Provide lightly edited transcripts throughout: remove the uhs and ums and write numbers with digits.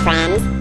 friends.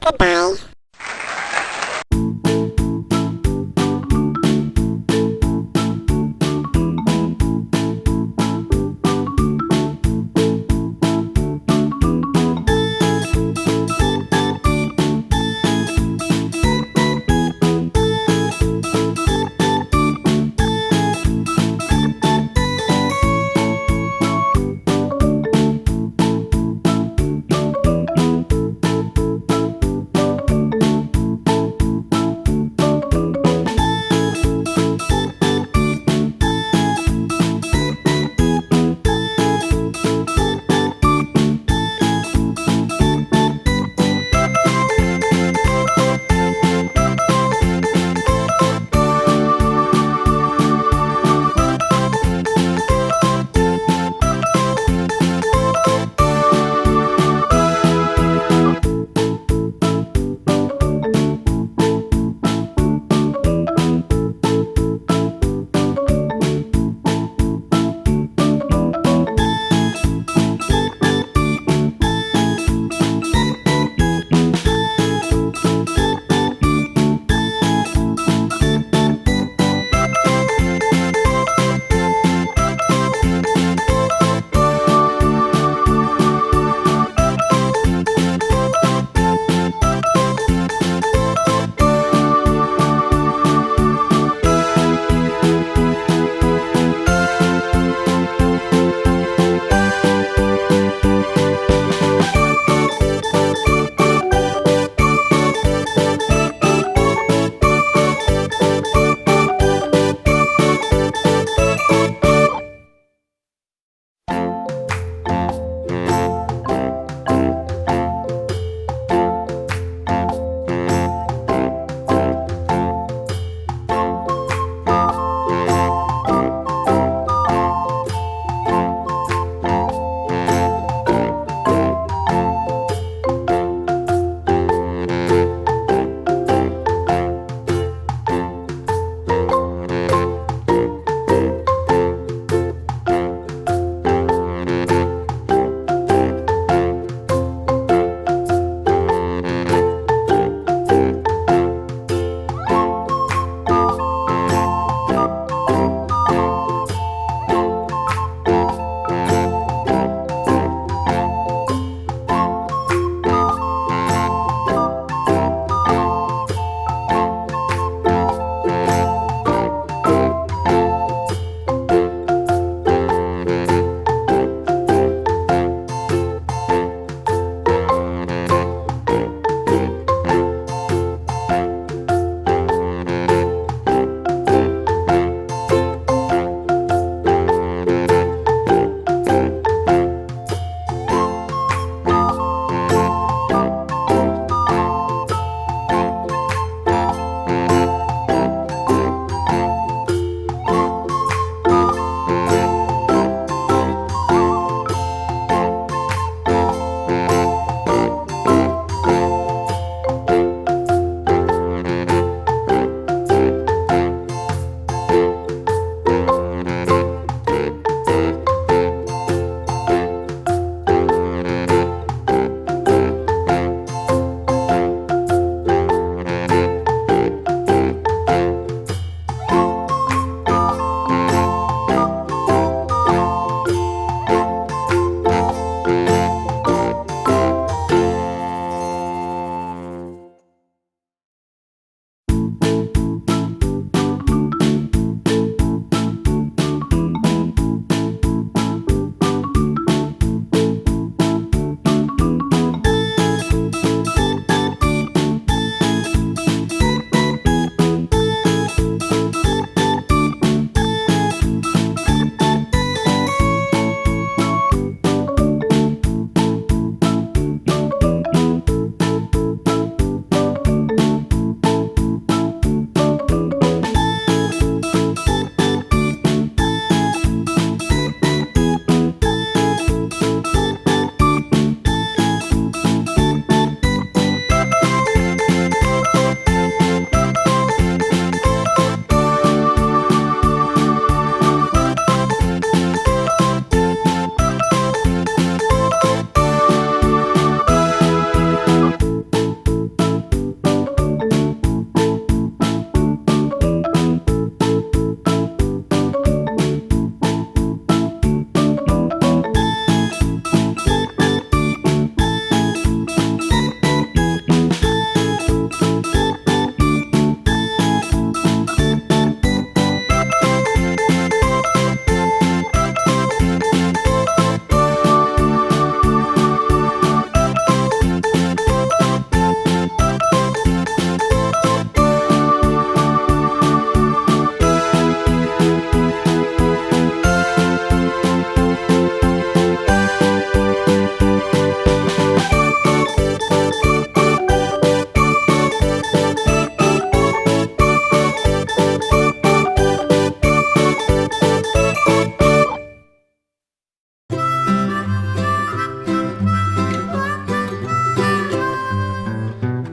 Goodbye.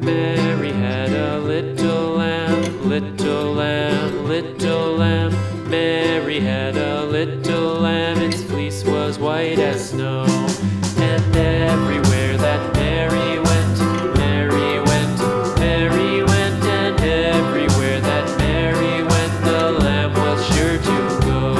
Mary had a little lamb, little lamb, little lamb. Mary had a little lamb, its fleece was white as snow. And everywhere that Mary went, Mary went, Mary went. And everywhere that Mary went, the lamb was sure to go.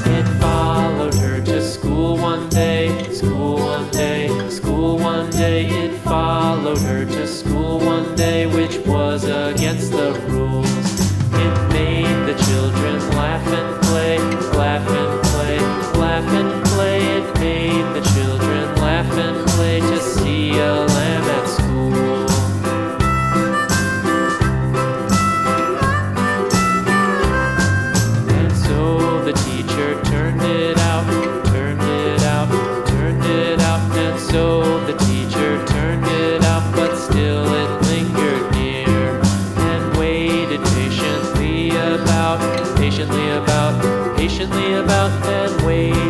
It followed her to school one day, school one day, school one day. It followed her to school one day, which was against the rules. It made the children laugh and play, laugh and play, laugh and play. It made the children laugh and play to see a lamb at school. And so the teacher turned it out, turned it out, turned it out. And so the teacher turned it out, but still it lingered near and waited patiently about, patiently about, patiently about, and waited